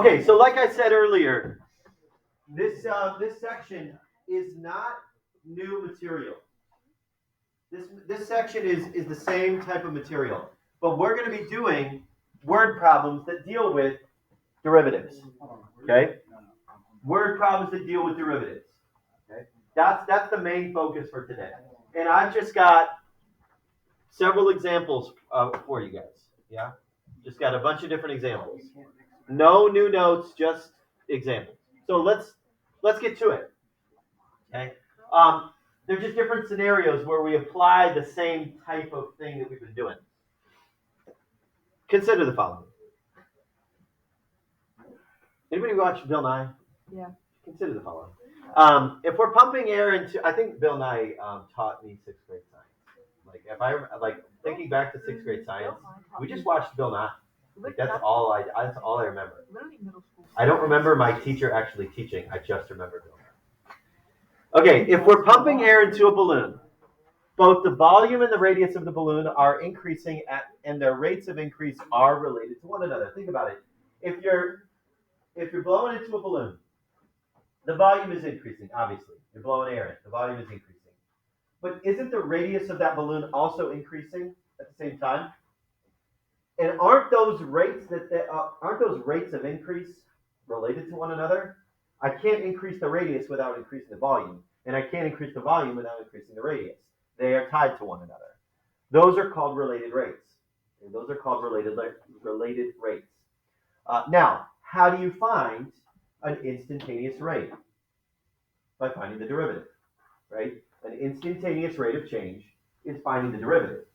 Okay, so like I said earlier, this section is not new material. This section is the same type of material, but we're going to be doing word problems that deal with derivatives. Okay, word problems that deal with derivatives. Okay, that's the main focus for today. And I've just got several examples for you guys. Yeah, just got a bunch of different examples. No new notes, just examples. So let's get to it. Okay. There's just different scenarios where we apply the same type of thing that we've been doing. Consider the following. Anybody watch Bill Nye? Yeah. Consider the following. If we're pumping air into, I think Bill Nye taught me sixth grade science. Like if I thinking back to sixth grade science, we just watched Bill Nye. Like that's all I remember. I don't remember my teacher actually teaching. I just remember Bill Nye. Okay, if we're pumping air into a balloon, both the volume and the radius of the balloon are increasing and their rates of increase are related to one another. Think about it. If you're blowing into a balloon, the volume is increasing, obviously. You're blowing air in, the volume is increasing. But isn't the radius of that balloon also increasing at the same time? And aren't those rates of increase related to one another? I can't increase the radius without increasing the volume, and I can't increase the volume without increasing the radius. They are tied to one another. Those are called related rates. And those are called related rates. Now, how do you find an instantaneous rate? By finding the derivative, right? An instantaneous rate of change is finding the derivative.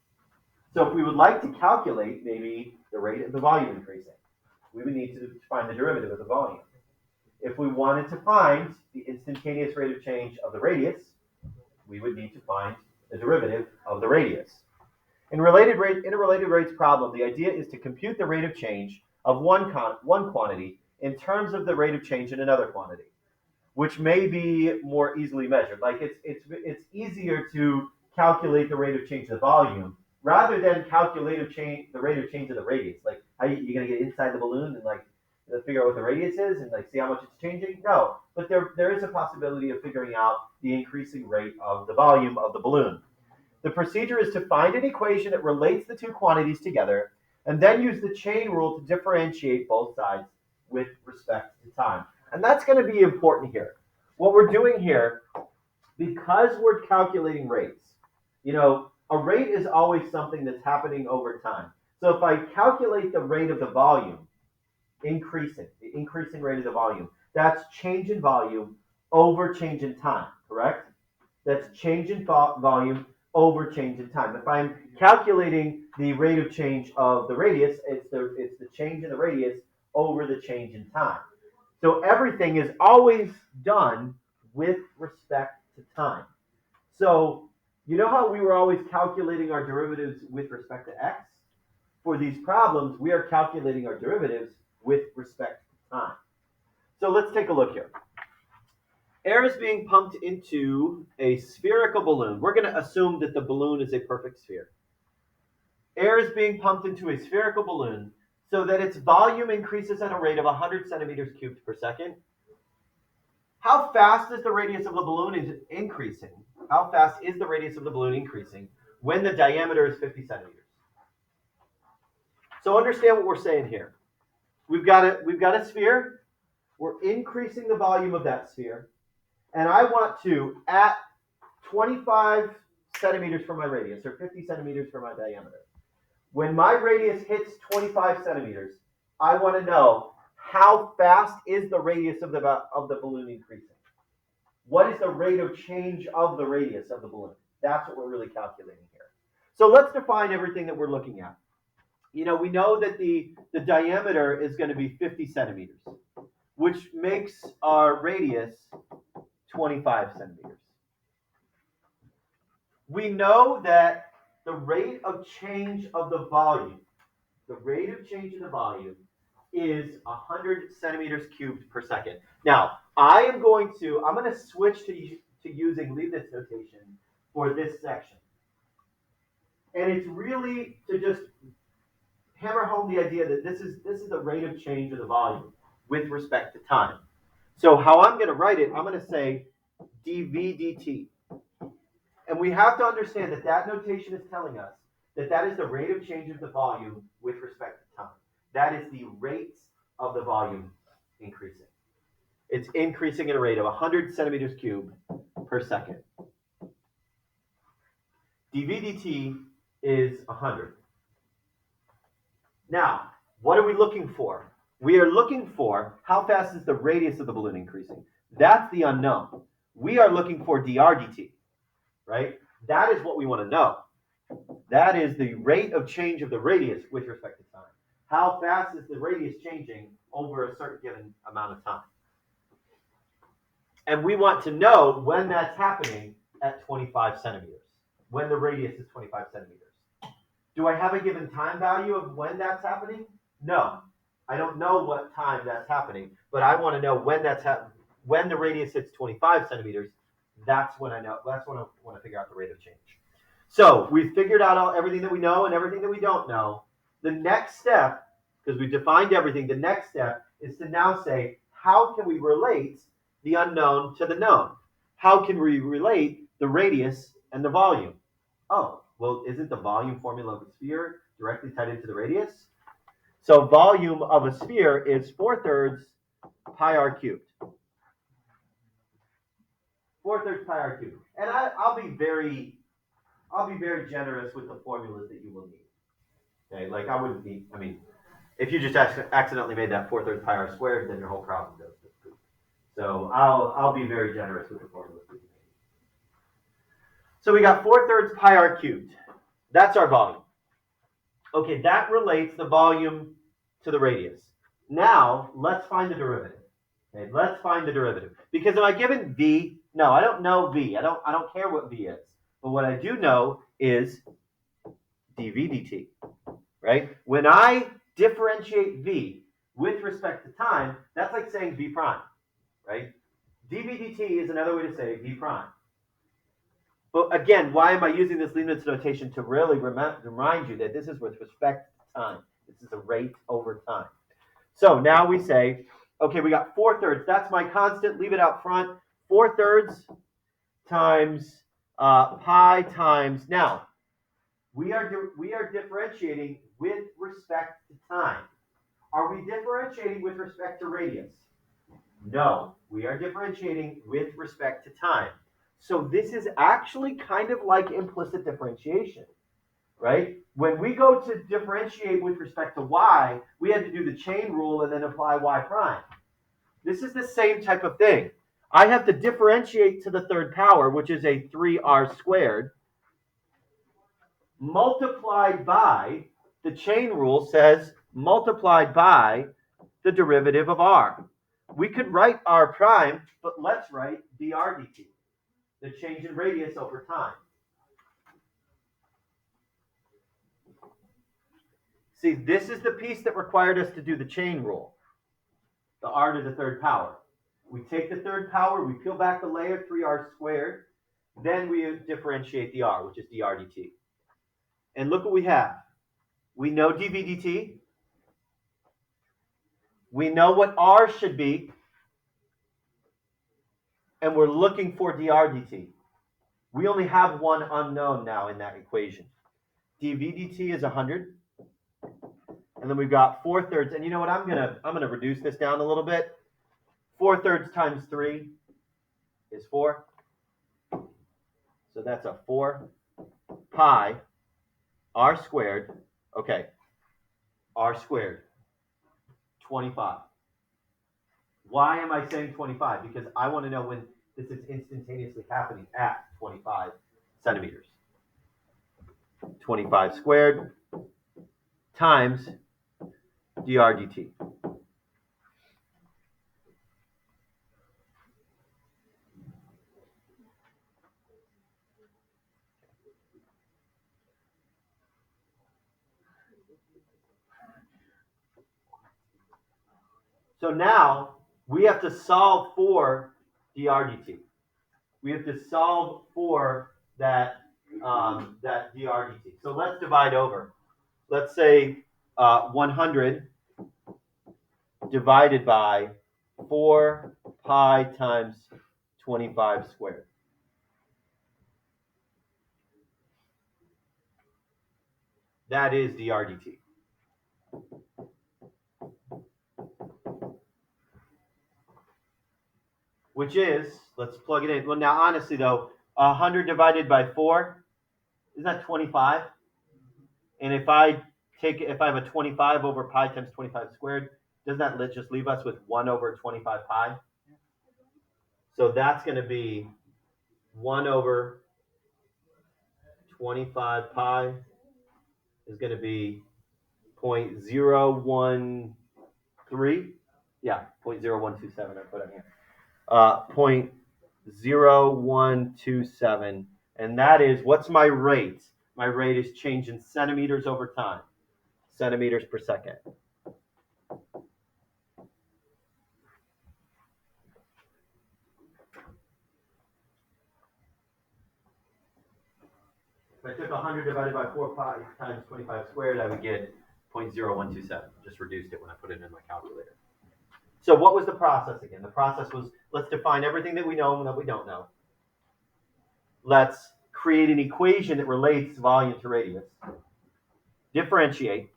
So if we would like to calculate maybe the rate of the volume increasing, we would need to find the derivative of the volume. If we wanted to find the instantaneous rate of change of the radius, we would need to find the derivative of the radius. In a related rates problem, the idea is to compute the rate of change of one quantity in terms of the rate of change in another quantity, which may be more easily measured. Like it's easier to calculate the rate of change of the volume rather than calculate the rate of change of the radius. Like how you're gonna get inside the balloon and figure out what the radius is and see how much it's changing? No, but there is a possibility of figuring out the increasing rate of the volume of the balloon. The procedure is to find an equation that relates the two quantities together and then use the chain rule to differentiate both sides with respect to time. And that's going to be important here. What we're doing here, because we're calculating rates, a rate is always something that's happening over time. So if I calculate the rate of the volume, the increasing rate of the volume, that's change in volume over change in time, correct? That's change in volume over change in time. If I'm calculating the rate of change of the radius, it's the change in the radius over the change in time. So everything is always done with respect to time. So you know how we were always calculating our derivatives with respect to x? For these problems, we are calculating our derivatives with respect to time. So let's take a look here. Air is being pumped into a spherical balloon. We're going to assume that the balloon is a perfect sphere. Air is being pumped into a spherical balloon so that its volume increases at a rate of 100 centimeters cubed per second. How fast is the radius of the balloon increasing? How fast is the radius of the balloon increasing when the diameter is 50 centimeters? So understand what we're saying here. We've got a sphere. We're increasing the volume of that sphere. And I want to, at 25 centimeters for my radius, or 50 centimeters for my diameter, when my radius hits 25 centimeters, I want to know how fast is the radius of the balloon increasing. What is the rate of change of the radius of the balloon? That's what we're really calculating here. So let's define everything that we're looking at. We know that the diameter is going to be 50 centimeters, which makes our radius 25 centimeters. We know that the rate of change of the volume, is 100 centimeters cubed per second. Now, I'm going to switch to using Leibniz notation for this section. And it's really to just hammer home the idea that this is the rate of change of the volume. with respect to time. So how I'm going to write it, I'm going to say dv dt. And we have to understand that that notation is telling us that that is the rate of change of the volume with respect to time. That is the rates of the volume increasing. It's increasing at a rate of 100 centimeters cubed per second. dv dt is 100. Now, what are we looking for? We are looking for how fast is the radius of the balloon increasing. That's the unknown. We are looking for dr dt, right? That is what we want to know. That is the rate of change of the radius with respect to time. How fast is the radius changing over a certain given amount of time? And we want to know when that's happening at 25 centimeters, when the radius is 25 centimeters. Do I have a given time value of when that's happening? No, I don't know what time that's happening, but I want to know when that's happening. When the radius hits 25 centimeters, that's when I know. That's when I want to figure out the rate of change. So we've figured out everything that we know and everything that we don't know. The next step, because we've defined everything, the next step is to now say, how can we relate the unknown to the known? How can we relate the radius and the volume? Oh, well, isn't the volume formula of a sphere directly tied into the radius? So volume of a sphere is 4/3 pi r cubed. 4/3 pi r cubed. And I'll be very generous with the formulas that you will need. Okay, like I wouldn't need, I mean, if you just accidentally made that 4/3 pi r squared, then your whole problem goes to poop. So I'll be very generous with the formulas that you need. So we got 4/3 pi r cubed. That's our volume. Okay, that relates the volume to the radius. Now let's find the derivative. Okay, let's find the derivative. Because am I given v? No, I don't know v. I don't care what v is. But what I do know is dv dt, right? When I differentiate v with respect to time, that's like saying v prime, right? dv dt is another way to say v prime. But again, why am I using this Leibniz notation? To really remind you that this is with respect to time. This is a rate over time. So now we say, okay, we got 4/3. That's my constant. Leave it out front. 4/3 times pi times. Now, we are differentiating with respect to time. Are we differentiating with respect to radius? No, we are differentiating with respect to time. So this is actually kind of like implicit differentiation, right? When we go to differentiate with respect to y, we had to do the chain rule and then apply y prime. This is the same type of thing. I have to differentiate to the third power, which is a 3r squared, multiplied by, the chain rule says, multiplied by the derivative of r. We could write r prime, but let's write dr dt, the change in radius over time. See, this is the piece that required us to do the chain rule, the r to the third power. We take the third power, we peel back the layer, 3r squared, then we differentiate the r, which is dr dt. And look what we have. We know dv dt. We know what r should be. And we're looking for dr dt. We only have one unknown now in that equation. dv dt is 100. And then we've got 4/3. And you know what? I'm gonna reduce this down a little bit. 4/3 times 3 is 4. So that's a 4 pi r squared. Okay, r squared, 25. Why am I saying 25? Because I want to know when this is instantaneously happening at 25 centimeters. 25 squared times dr dt. So now we have to solve for dr dt. We have to solve for that dr dt. So let's divide over. Let's say 100 divided by 4 pi times 25 squared. That is dr dt. Which is, let's plug it in. Well, now, honestly, though, 100 divided by 4, isn't that 25? And if I have a 25 over pi times 25 squared, doesn't that just leave us with 1 over 25 pi? So that's going to be 1 over 25 pi is going to be 0.013. Yeah, 0.0127 I put in here. 0.0127. And that is, what's my rate? My rate is change in centimeters over time. Centimeters per second. If I took 100 divided by 4 pi times 25 squared, I would get 0.0127. Just reduced it when I put it in my calculator. So what was the process again? The process was, let's define everything that we know and that we don't know. Let's create an equation that relates volume to radius. Differentiate.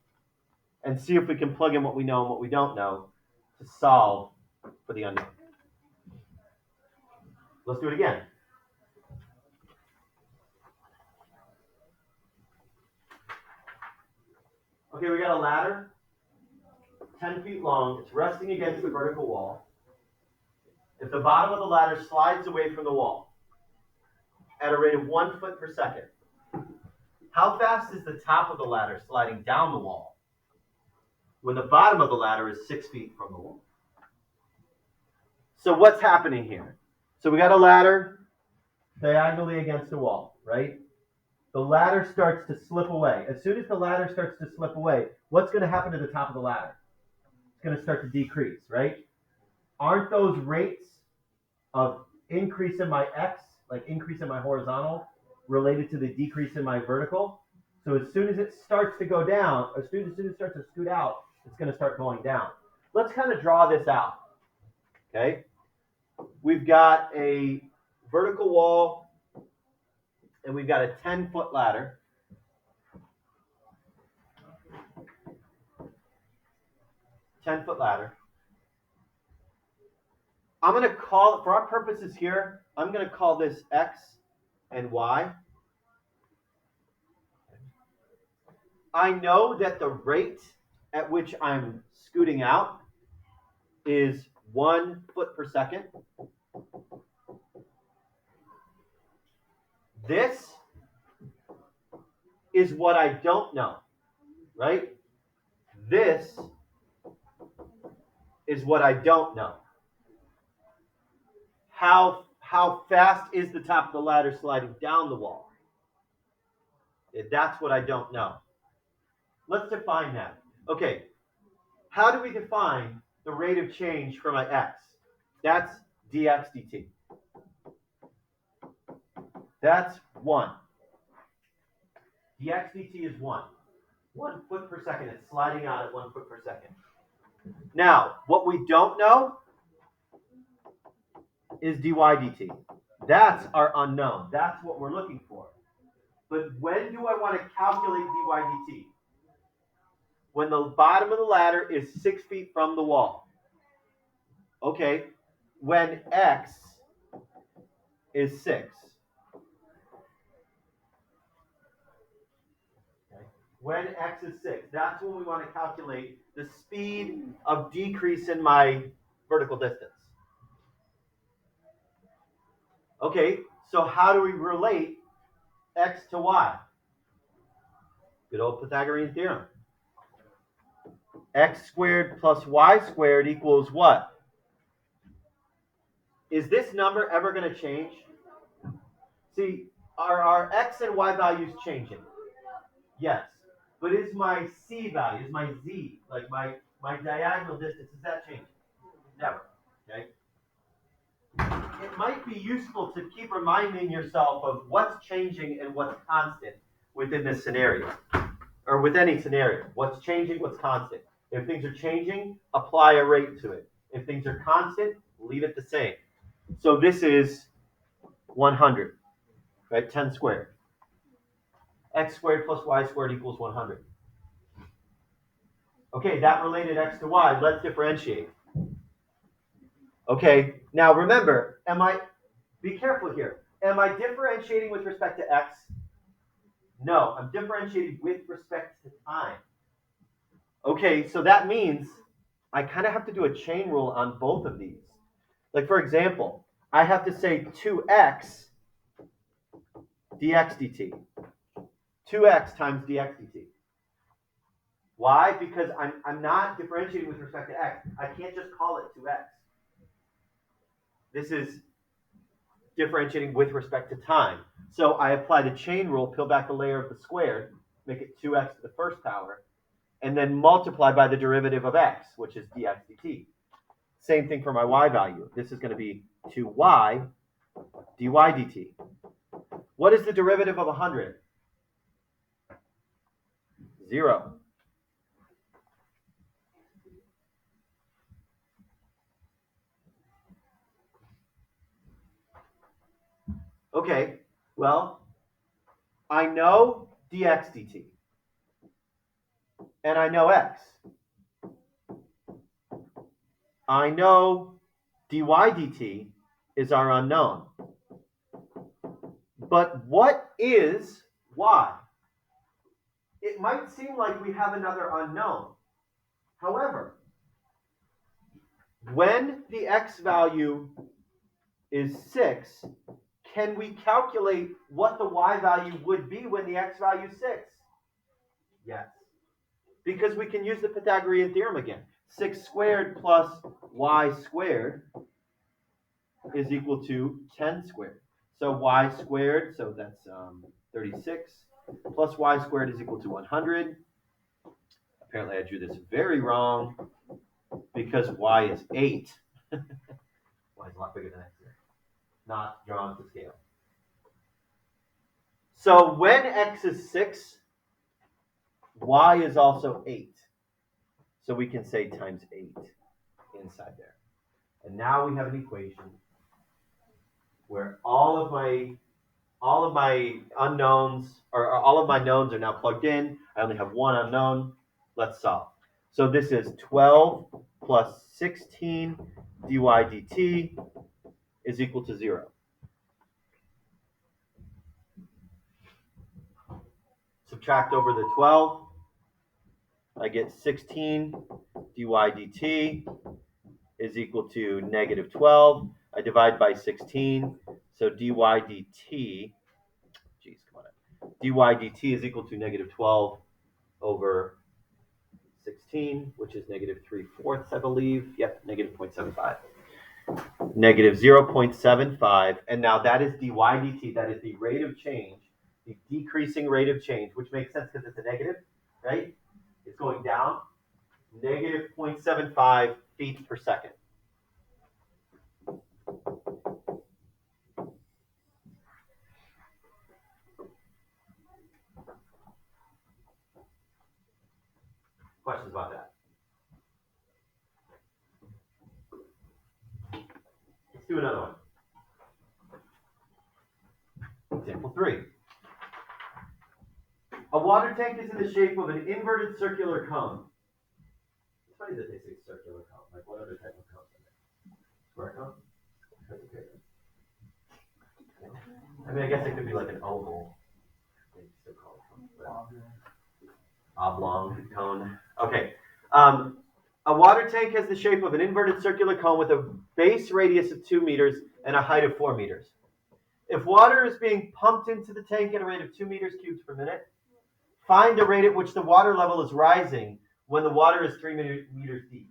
And see if we can plug in what we know and what we don't know to solve for the unknown. Let's do it again. Okay, we got a ladder, 10 feet long. It's resting against the vertical wall. If the bottom of the ladder slides away from the wall at a rate of 1 foot per second, how fast is the top of the ladder sliding down the wall when the bottom of the ladder is 6 feet from the wall? So what's happening here? So we got a ladder diagonally against the wall, right? The ladder starts to slip away. As soon as the ladder starts to slip away, what's going to happen to the top of the ladder? It's going to start to decrease, right? Aren't those rates of increase in my x, like increase in my horizontal, related to the decrease in my vertical? So as soon as it starts to go down, as soon as it starts to scoot out, it's going to start going down. Let's kind of draw this out, okay? We've got a vertical wall, and we've got a 10-foot ladder. I'm going to call, for our purposes here, I'm going to call this x and y. I know that the rate at which I'm scooting out is 1 foot per second. This is what I don't know, right? This is what I don't know. How fast is the top of the ladder sliding down the wall? That's what I don't know. Let's define that. Okay, how do we define the rate of change for my x? That's dx dt. That's 1. Dx dt is 1. 1 foot per second. It's sliding out at 1 foot per second. Now, what we don't know is dy dt. That's our unknown. That's what we're looking for. But when do I want to calculate dy dt? When the bottom of the ladder is 6 feet from the wall. Okay, when x is 6. Okay. When x is 6, that's when we want to calculate the speed of decrease in my vertical distance. Okay, so how do we relate x to y? Good old Pythagorean Theorem. X squared plus y squared equals what? Is this number ever going to change? See, are our x and y values changing? Yes. But is my c value, is my z, like my diagonal distance, is that changing? Never. Okay. It might be useful to keep reminding yourself of what's changing and what's constant within this scenario, or with any scenario. What's changing, what's constant. If things are changing, apply a rate to it. If things are constant, leave it the same. So this is 100, right? 10 squared. X squared plus y squared equals 100. Okay, that related x to y. Let's differentiate. Okay, now remember, be careful here. Am I differentiating with respect to x? No, I'm differentiating with respect to time. Okay, so that means I kind of have to do a chain rule on both of these. Like, for example, I have to say 2x dx dt. 2x times dx dt. Why? Because I'm not differentiating with respect to x. I can't just call it 2x. This is differentiating with respect to time. So I apply the chain rule, peel back a layer of the squared, make it 2x to the first power, and then multiply by the derivative of x, which is dx dt. Same thing for my y value. This is going to be 2y dy dt. What is the derivative of 100? 0. Okay, well, I know dx dt, and I know x. I know dy dt is our unknown. But what is y? It might seem like we have another unknown. However, when the x value is 6, can we calculate what the y value would be when the x value is 6? Yes. Because we can use the Pythagorean Theorem again. 6 squared plus y squared is equal to 10 squared. So y squared, so that's 36, plus y squared is equal to 100. Apparently I drew this very wrong because y is 8. Y is a lot bigger than x here. Not drawn to scale. So when x is 6, y is also 8. So we can say times 8 inside there. And now we have an equation where all of my unknowns, or all of my knowns are now plugged in. I only have one unknown. Let's solve. So this is 12 plus 16 dy dt is equal to 0. Subtract over the 12. I get 16 dy dt is equal to negative 12. I divide by 16. So dy dt, geez, come on. Dy dt is equal to negative 12 over 16, which is negative 3/4, I believe. Yep, negative 0.75. Negative 0.75. And now that is dy dt. That is the rate of change, the decreasing rate of change, which makes sense because it's a negative, right? It's going down. Negative 0.75 feet per second. Questions about that? Let's do another one. Example 3. A water tank is in the shape of an inverted circular cone. It's funny that they say circular cone. Like, what other type of cone is it? Square cone? I mean, I guess it could be like an oval. They still call it cone, oblong cone. Okay. A water tank has the shape of an inverted circular cone with a base radius of 2 meters and a height of 4 meters. If water is being pumped into the tank at a rate of 2 meters cubed per minute, find the rate at which the water level is rising when the water is 3 meters deep.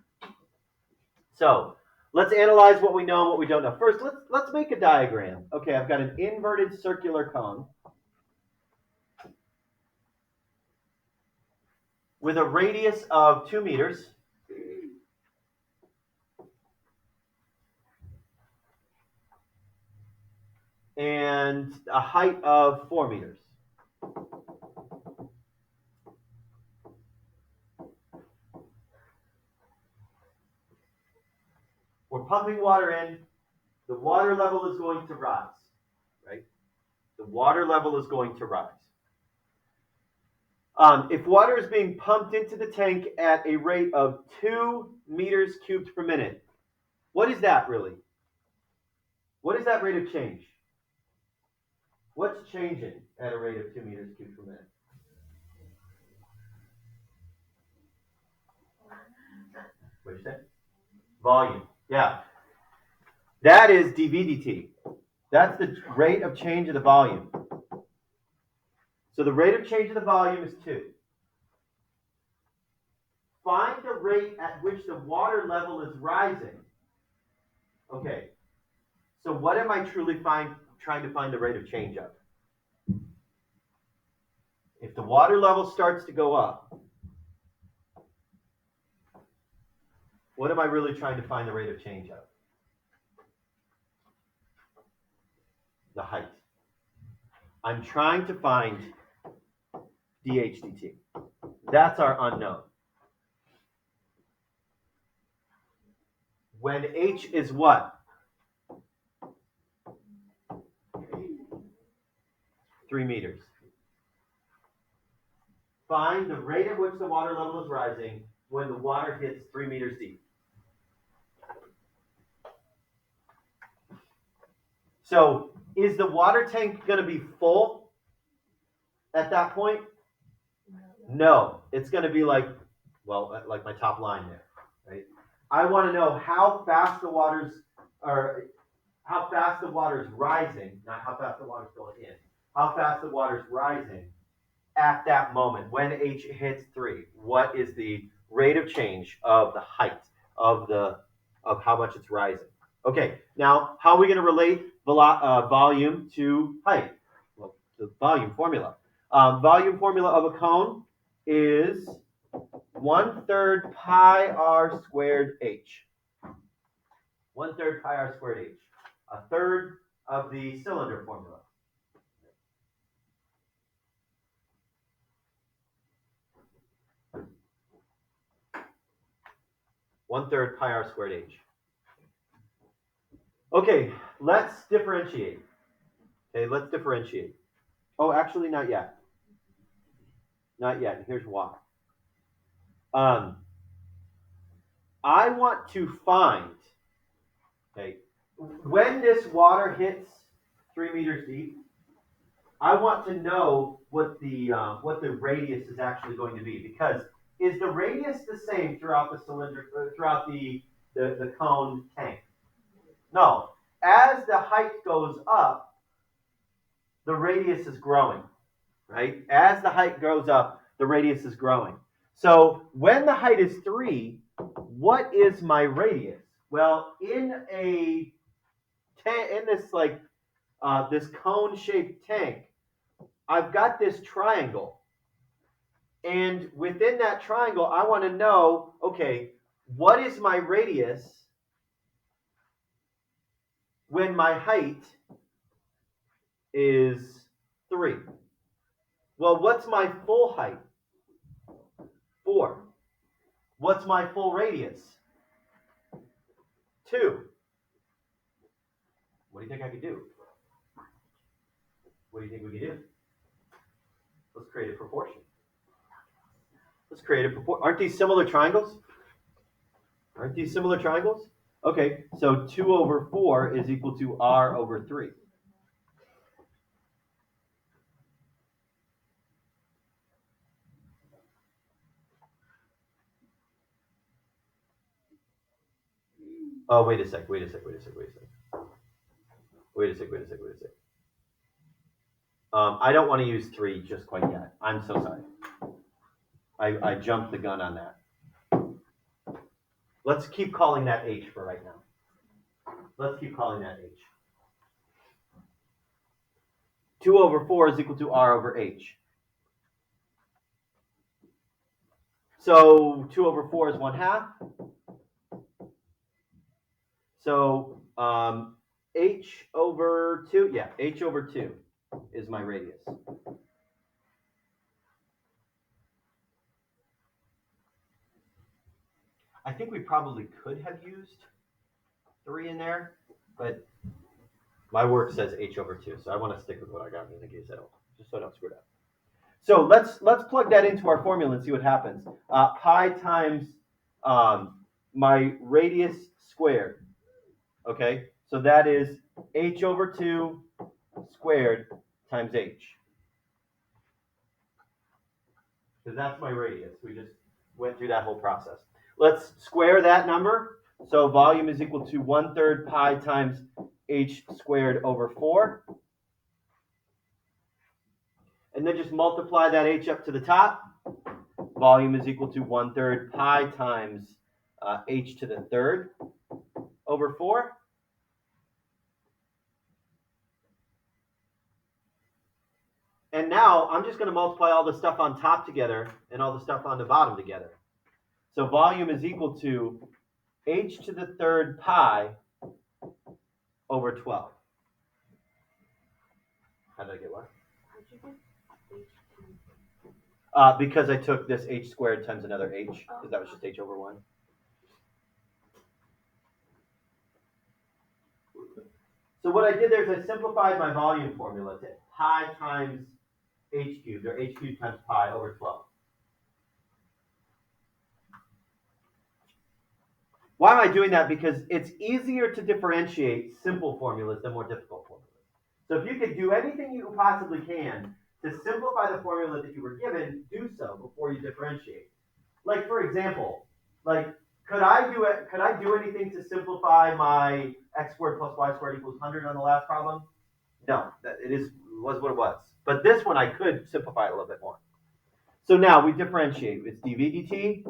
So let's analyze what we know and what we don't know. First, let's make a diagram. Okay, I've got an inverted circular cone with a radius of 2 meters. And a height of 4 meters. pumping water in, the water level is going to rise, right? The water level is going to rise. If water is being pumped into the tank at a rate of 2 meters cubed per minute, what is that really? What is that rate of change? What's changing at a rate of 2 meters cubed per minute? What did you say? Volume. Yeah. That is dV dt. That's the rate of change of the volume. So the rate of change of the volume is 2. Find the rate at which the water level is rising. Okay. So what am I truly trying to find the rate of change of? If the water level starts to go up, what am I really trying to find the rate of change of? The height. I'm trying to find dH dt. That's our unknown. When h is what? 3 meters. Find the rate at which the water level is rising when the water hits 3 meters deep. So is the water tank going to be full at that point? No. It's going to be like my top line there, right? I want to know how fast the water's rising, not how fast the water's going in. How fast the water's rising at that moment when h hits 3. What is the rate of change of the height of how much it's rising? Okay, now how are we going to relate volume to height? Well, the volume formula. Volume formula of a cone is 1/3 pi r squared h. 1/3 pi r squared h. A third of the cylinder formula. One-third pi r squared h. Okay, let's differentiate. Okay, let's differentiate. Oh, actually, not yet. Not yet. And here's why. I want to find, okay, when this water hits 3 meters deep, I want to know what the radius is actually going to be, because is the radius the same throughout the cylinder, throughout the cone tank? No. As the height goes up, the radius is growing, right? As the height goes up, the radius is growing. So when the height is 3, what is my radius? Well, in this cone-shaped tank, I've got this triangle. And within that triangle, I want to know, okay, what is my radius when my height is 3? Well, what's my full height? 4. What's my full radius? 2. What do you think I could do? What do you think we could do? Let's create a proportion. Let's create a proportion. Aren't these similar triangles? Aren't these similar triangles? Okay, so 2 over 4 is equal to r over 3. Oh, wait a sec. I don't want to use 3 just quite yet. I'm so sorry. I jumped the gun on that. Let's keep calling that h for right now. Let's keep calling that h. 2 over 4 is equal to r over h. So 2 over 4 is 1/2. So h over 2, yeah, h over 2 is my radius. I think we probably could have used 3 in there, but my work says h over 2, so I want to stick with what I got in case I don't, just so I don't screw it up. So let's plug that into our formula and see what happens. Pi times my radius squared. Okay, so that is h over 2 squared times h. Because that's my radius. We just went through that whole process. Let's square that number. So volume is equal to 1/3 pi times h squared over 4. And then just multiply that h up to the top. Volume is equal to 1/3 pi times h to the 3rd over 4. And now I'm just going to multiply all the stuff on top together and all the stuff on the bottom together. So volume is equal to h to the 3rd pi over 12. How did I get what? Because I took this h squared times another h, because that was just h over 1. So what I did there is I simplified my volume formula to pi times h cubed, or h cubed times pi over 12. Why am I doing that? Because it's easier to differentiate simple formulas than more difficult formulas. So if you could do anything you possibly can to simplify the formula that you were given, do so before you differentiate. Like for example, like could I do anything to simplify my x squared plus y squared equals 100 on the last problem? No, was what it was. But this one I could simplify it a little bit more. So now we differentiate. It's dv dt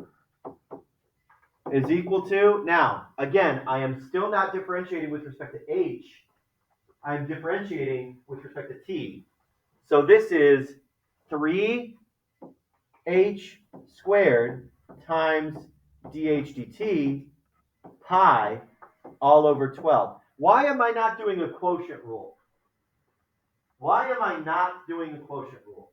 is equal to, now, again, I am still not differentiating with respect to h. I'm differentiating with respect to t. So this is 3h squared times dh dt pi all over 12. Why am I not doing a quotient rule? Why am I not doing a quotient rule?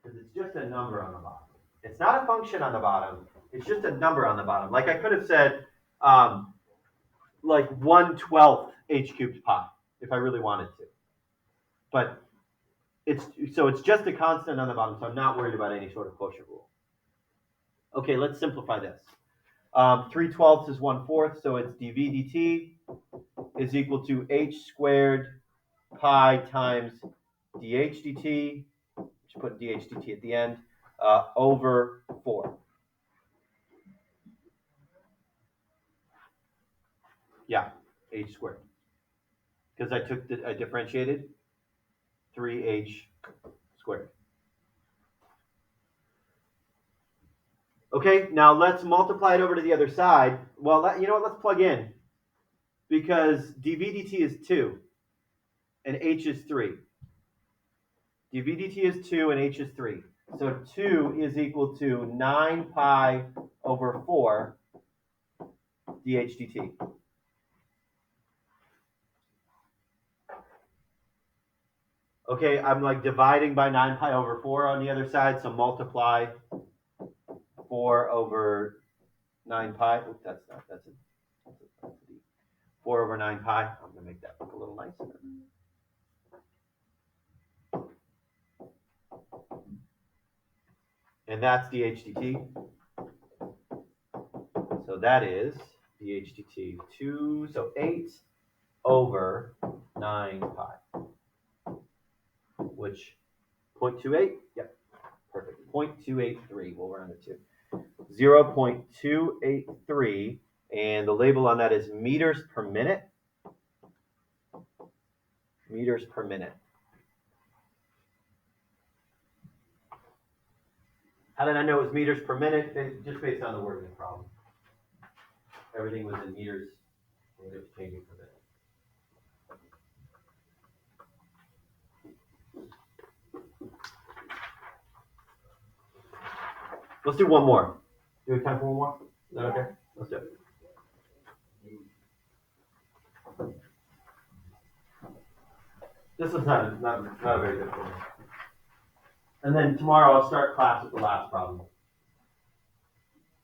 Because it's just a number on the bottom. It's not a function on the bottom. It's just a number on the bottom. Like I could have said, like 1/12 h cubed pi, if I really wanted to. But it's just a constant on the bottom, so I'm not worried about any sort of quotient rule. Okay, let's simplify this. 3/12 is 1/4, so it's dv dt is equal to h squared pi times dh dt, just put dh dt at the end, over 4. Yeah, h squared. Because I differentiated 3h squared. Okay, now let's multiply it over to the other side. Well, you know what? Let's plug in. Because dv dt is 2 and h is 3. dv dt is 2 and h is 3. So 2 is equal to 9 pi over 4 dh dt. Okay, I'm like dividing by 9 pi over 4 on the other side, so multiply 4 over 9 pi. Oops, that's a D. 4 over 9 pi. I'm going to make that look a little nicer. And that's dh dt. So that is dh dt 2, so 8 over 9 pi. Which, 0.28? Yep, perfect. 0.283, we'll round it to 0.283, and the label on that is meters per minute. Meters per minute. How did I know it was meters per minute? Just based on the wording of the problem. Everything was in meters, and it was changing per minute. Let's do one more. Do we have time for one more? Is that okay? Let's do it. This was not a very difficult one. And then tomorrow I'll start class with the last problem.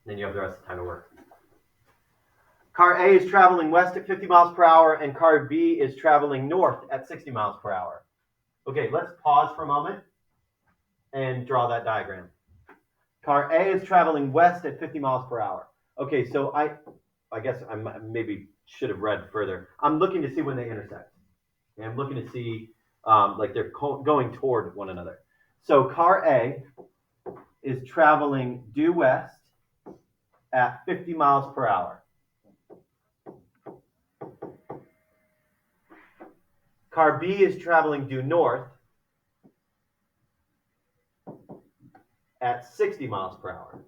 Then you have the rest of the time to work. Car A is traveling west at 50 miles per hour, and car B is traveling north at 60 miles per hour. Okay, let's pause for a moment and draw that diagram. Car A is traveling west at 50 miles per hour. Okay, so I guess I maybe should have read further. I'm looking to see when they intersect. Okay, I'm looking to see like they're going toward one another. So car A is traveling due west at 50 miles per hour. Car B is traveling due north at 60 miles per hour.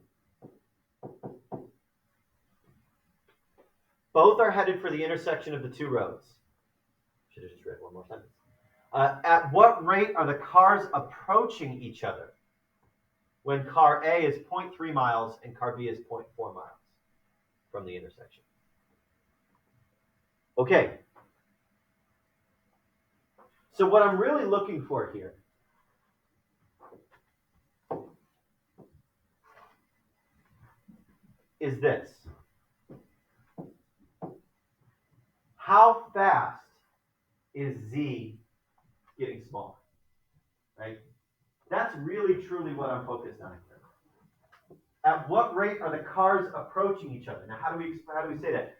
Both are headed for the intersection of the two roads. Should have just read one more sentence. At what rate are the cars approaching each other when car A is 0.3 miles and car B is 0.4 miles from the intersection? Okay. So what I'm really looking for here is this. How fast is Z getting smaller? Right? That's really truly what I'm focused on here. At what rate are the cars approaching each other? Now, how do we say that?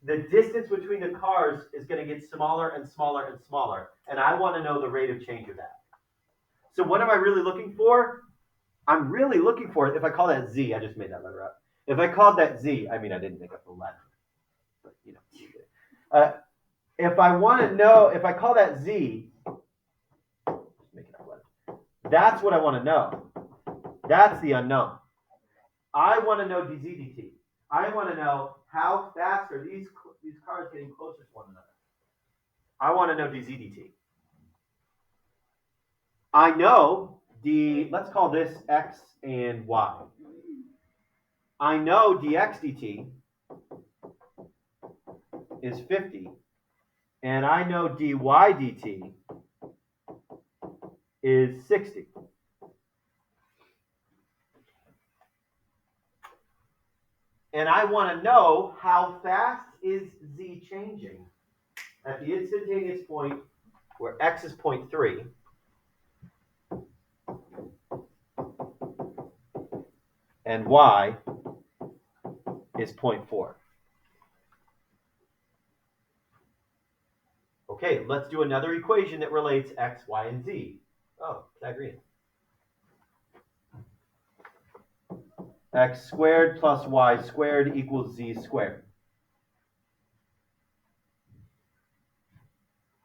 The distance between the cars is going to get smaller and smaller and smaller, and I want to know the rate of change of that. So what am I really looking for? I'm really looking for, if I call that Z, I just made that letter up. If I called that Z, I mean, I didn't make up the letter, but you know. If I want to know, if I call that Z, just make it up letter. That's what I want to know. That's the unknown. I want to know dz dt. I want to know how fast are these cars getting closer to one another. I want to know dz dt. I know let's call this x and y. I know dx dt is 50, and I know dy dt is 60. And I want to know how fast is z changing at the instantaneous point where x is 0.3 and y is 0.4. Okay, let's do another equation that relates x, y, and z. Oh, Pythagorean. X squared plus y squared equals z squared.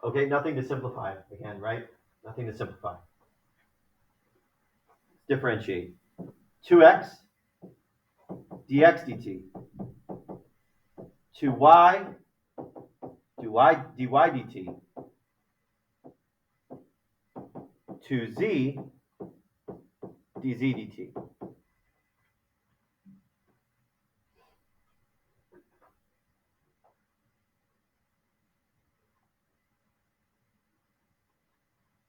Okay, nothing to simplify again, right? Nothing to simplify. Differentiate. 2x dx dt. 2y dy dt. 2z dz dt.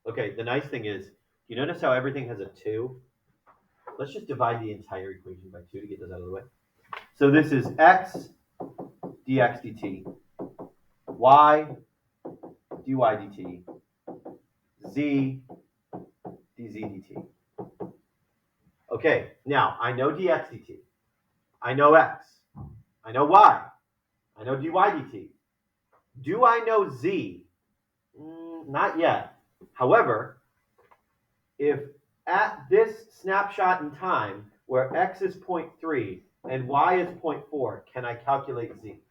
Okay, the nice thing is, you notice how everything has a 2? Let's just divide the entire equation by 2 to get this out of the way. So this is x dx dt, y dy dt, z dz dt. Okay, now I know dx dt, I know x, I know y, I know dy dt. Do I know z? Not yet. However, if at this snapshot in time where x is 0.3 and y is 0.4, can I calculate z?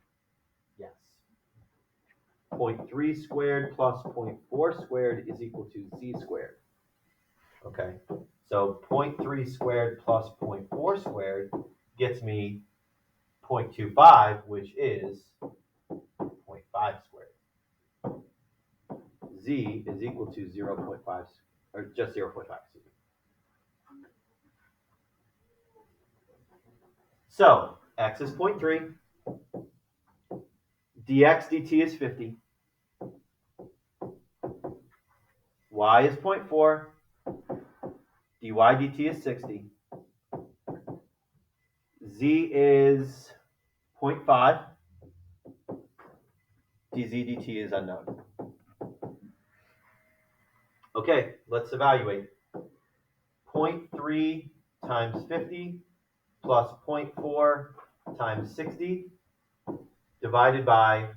Yes. 0.3 squared plus 0.4 squared is equal to z squared. Okay, so 0.3 squared plus 0.4 squared gets me 0.25, which is 0.5 squared. Z is equal to 0.5, or just 0.5, excuse me. So x is 0.3, dx dt is 50, y is 0.4, dy dt is 60, z is 0.5, dz dt is unknown. Okay, let's evaluate. 0.3 times 50 plus 0.4 times 60 divided by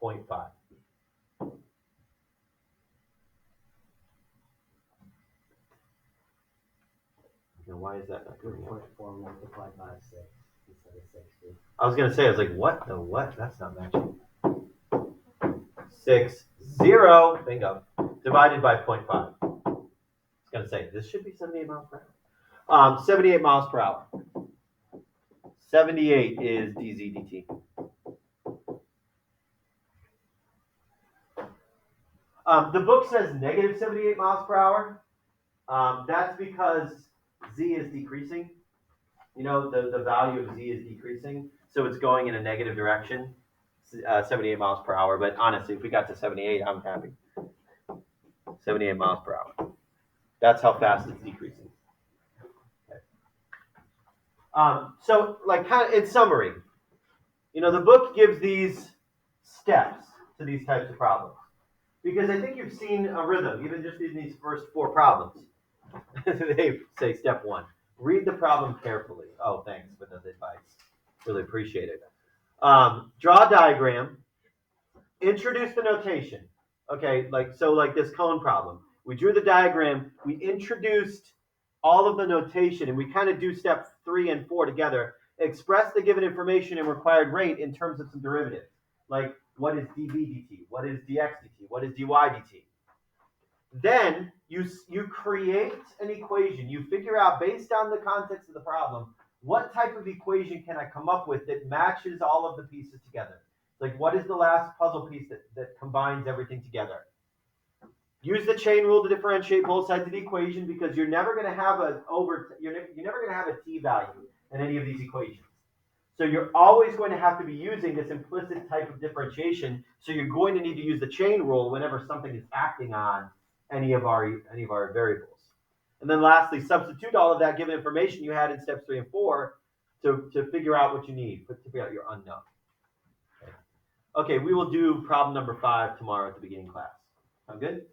0.5. Now, why is that not going up? 3.4 multiplied by 6 instead of 60. I was going to say, I was like, what the what? That's not matching. 6, 0, bingo, divided by 0.5. I was going to say, this should be 78 miles per hour. 78 miles per hour. 78 is dz dt. The book says negative 78 miles per hour. That's because z is decreasing. You know, the value of z is decreasing, so it's going in a negative direction, 78 miles per hour. But honestly, if we got to 78, I'm happy. 78 miles per hour. That's how fast it's decreasing. Okay. So, like, kind of in summary, you know, the book gives these steps to these types of problems. Because I think you've seen a rhythm, even just in these first 4 problems. They say step 1, read the problem carefully. Oh, thanks for the advice. Really appreciate it. Draw a diagram. Introduce the notation. Okay, like this cone problem. We drew the diagram. We introduced all of the notation, and we kind of do step 3 and 4 together. Express the given information and required rate in terms of some derivatives. Like, what is dv dt? What is dx dt? What is dy dt? Then you create an equation. You figure out, based on the context of the problem, what type of equation can I come up with that matches all of the pieces together? Like, what is the last puzzle piece that combines everything together? Use the chain rule to differentiate both sides of the equation, because you're never going to have you're never going to have a t value in any of these equations. So you're always going to have to be using this implicit type of differentiation. So you're going to need to use the chain rule whenever something is acting on any of our variables. And then lastly, substitute all of that given information you had in steps 3 and 4 to figure out what you need, to figure out your unknown. Okay, we will do problem number 5 tomorrow at the beginning class. Sound good?